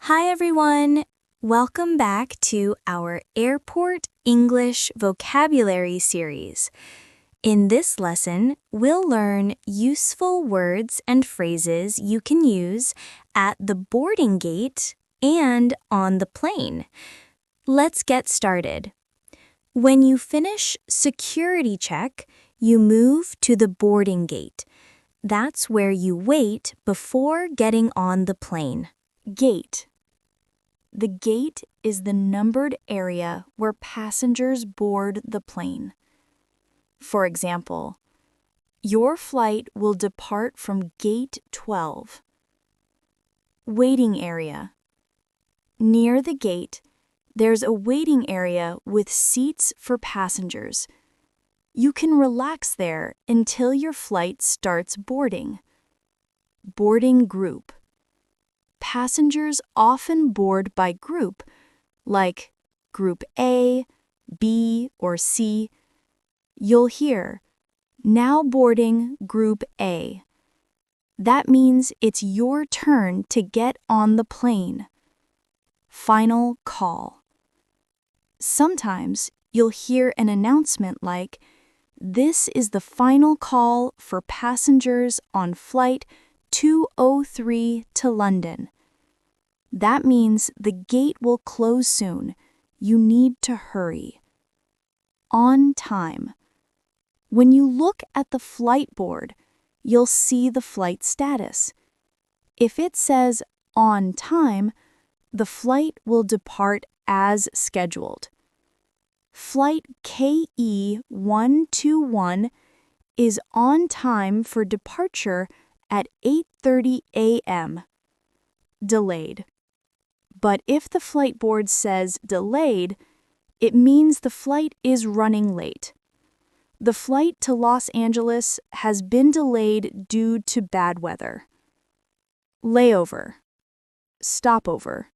Hi everyone! Welcome back to our Airport English Vocabulary series. In this lesson, we'll learn useful words and phrases you can use at the boarding gate and on the plane. Let's get started. When you finish security check, you move to the boarding gate. That's where you wait before getting on the plane. Gate. The gate is the numbered area where passengers board the plane. For example, your flight will depart from gate 12. Waiting area. Near the gate, there's a waiting area with seats for passengers. You can relax there until your flight starts boarding. Boarding group. Passengers often board by group, like Group A, B, or C. You'll hear, "Now boarding Group A." That means it's your turn to get on the plane. Final call. Sometimes you'll hear an announcement like, "This is the final call for passengers on flight 203 to London." That means the gate will close soon. You need to hurry. On time. When you look at the flight board, you'll see the flight status. If it says on time, the flight will depart as scheduled. Flight KE121 is on time for departure at 8:30 a.m. Delayed. But if the flight board says delayed, it means the flight is running late. The flight to Los Angeles has been delayed due to bad weather. Layover. Stopover.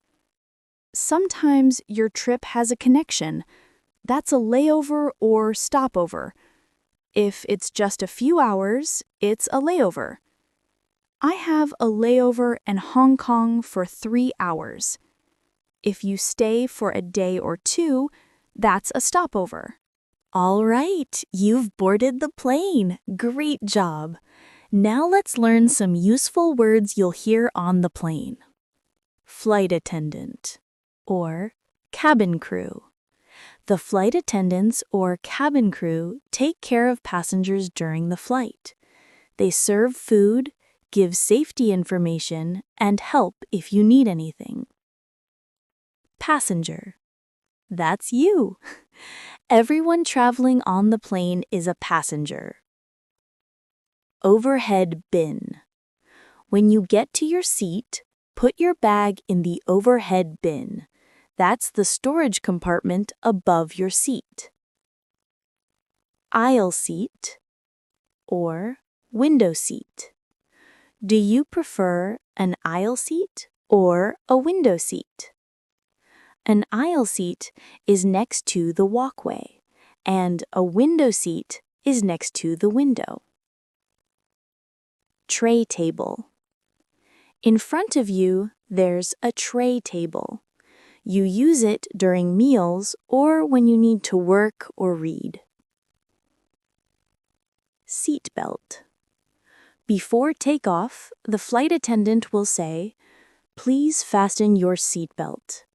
Sometimes your trip has a connection. That's a layover or stopover. If it's just a few hours, it's a layover. I have a layover in Hong Kong for 3 hours. If you stay for a day or two, that's a stopover. All right, you've boarded the plane. Great job. Now let's learn some useful words you'll hear on the plane. Flight attendant, or cabin crew. The flight attendants or cabin crew take care of passengers during the flight. They serve food, give safety information, and help if you need anything. Passenger. That's you. Everyone traveling on the plane is a passenger. Overhead bin. When you get to your seat, put your bag in the overhead bin. That's the storage compartment above your seat. Aisle seat or window seat. Do you prefer an aisle seat or a window seat? An aisle seat is next to the walkway, and a window seat is next to the window. Tray table. In front of you, there's a tray table. You use it during meals or when you need to work or read. Seat belt. Before takeoff, the flight attendant will say, "Please fasten your seat belt."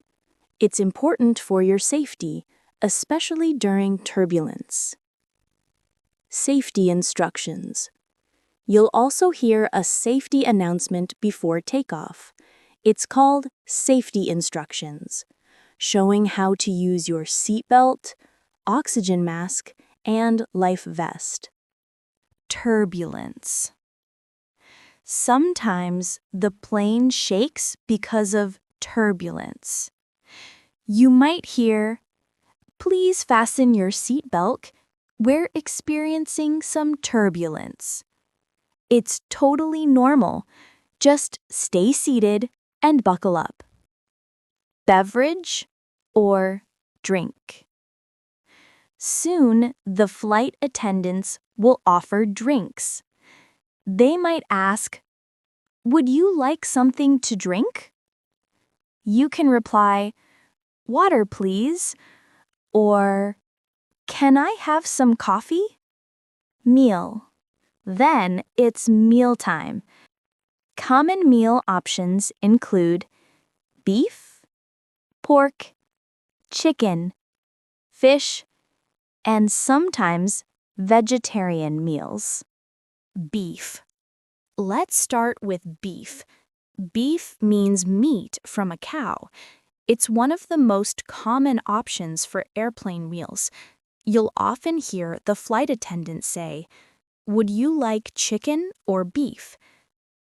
It's important for your safety, especially during turbulence. Safety instructions. You'll also hear a safety announcement before takeoff. It's called safety instructions, showing how to use your seatbelt, oxygen mask, and life vest. Turbulence. Sometimes the plane shakes because of turbulence. You might hear, "Please fasten your seatbelt. We're experiencing some turbulence." It's totally normal. Just stay seated and buckle up. Beverage or drink. Soon, the flight attendants will offer drinks. They might ask, "Would you like something to drink?" You can reply, "Water, please," or "Can I have some coffee?" Meal. Then it's mealtime. Common meal options include beef, pork, chicken, fish, and sometimes vegetarian meals. Beef. Let's start with beef. Beef means meat from a cow. It's one of the most common options for airplane meals. You'll often hear the flight attendant say, "Would you like chicken or beef?"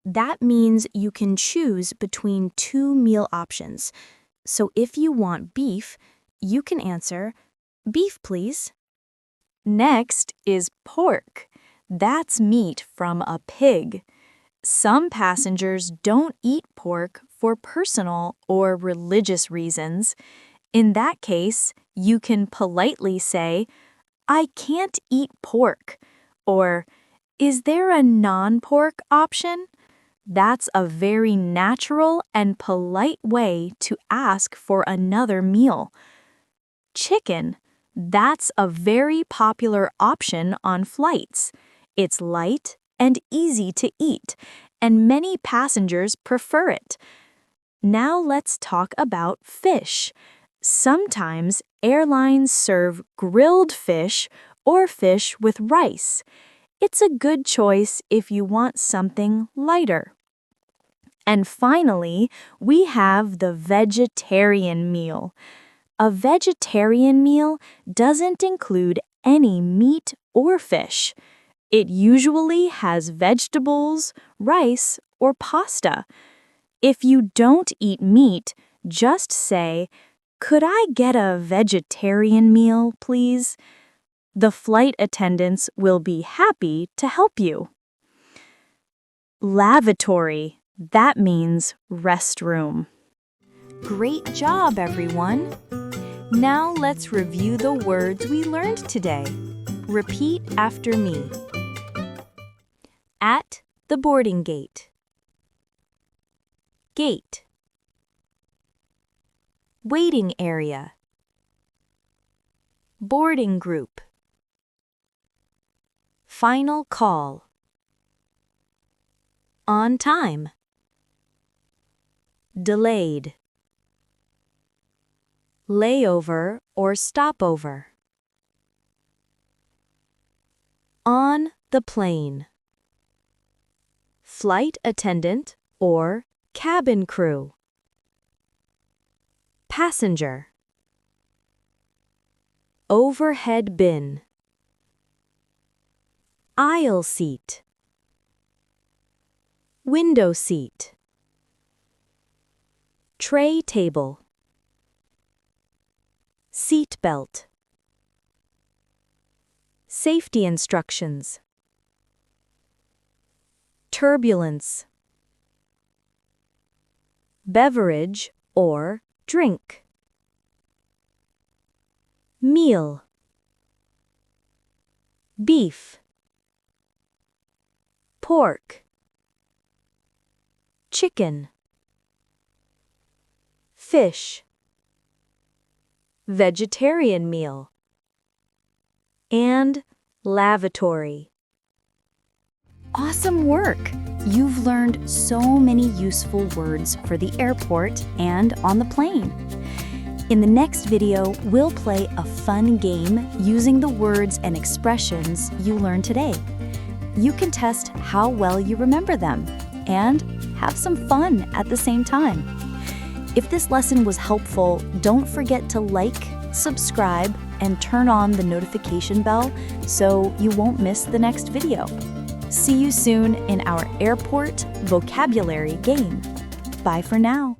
That means you can choose between two meal options. So if you want beef, you can answer, "Beef, please." Next is pork. That's meat from a pig. Some passengers don't eat pork for personal or religious reasons. In that case, you can politely say, "I can't eat pork," or "Is there a non-pork option?" That's a very natural and polite way to ask for another meal. Chicken. That's a very popular option on flights. It's light and easy to eat, and many passengers prefer it. Now let's talk about fish. Sometimes airlines serve grilled fish or fish with rice. It's a good choice if you want something lighter. And finally, we have the vegetarian meal. A vegetarian meal doesn't include any meat or fish. It usually has vegetables, rice, or pasta. If you don't eat meat, just say, "Could I get a vegetarian meal, please?" The flight attendants will be happy to help you. Lavatory. That means restroom. Great job, everyone! Now let's review the words we learned today. Repeat after me. At the boarding gate. Gate. Waiting area. Boarding group. Final call. On time. Delayed. Layover or stopover. On the plane. Flight attendant or cabin crew. Passenger. Overhead bin. Aisle seat. Window seat. Tray table. Seat belt. Safety instructions. Turbulence. Beverage or drink. Meal. Beef. Pork. Chicken. Fish. Vegetarian meal. And lavatory. Awesome work! You've learned so many useful words for the airport and on the plane. In the next video, we'll play a fun game using the words and expressions you learned today. You can test how well you remember them and have some fun at the same time. If this lesson was helpful, don't forget to like, subscribe, and turn on the notification bell so you won't miss the next video. See you soon in our airport vocabulary game. Bye for now.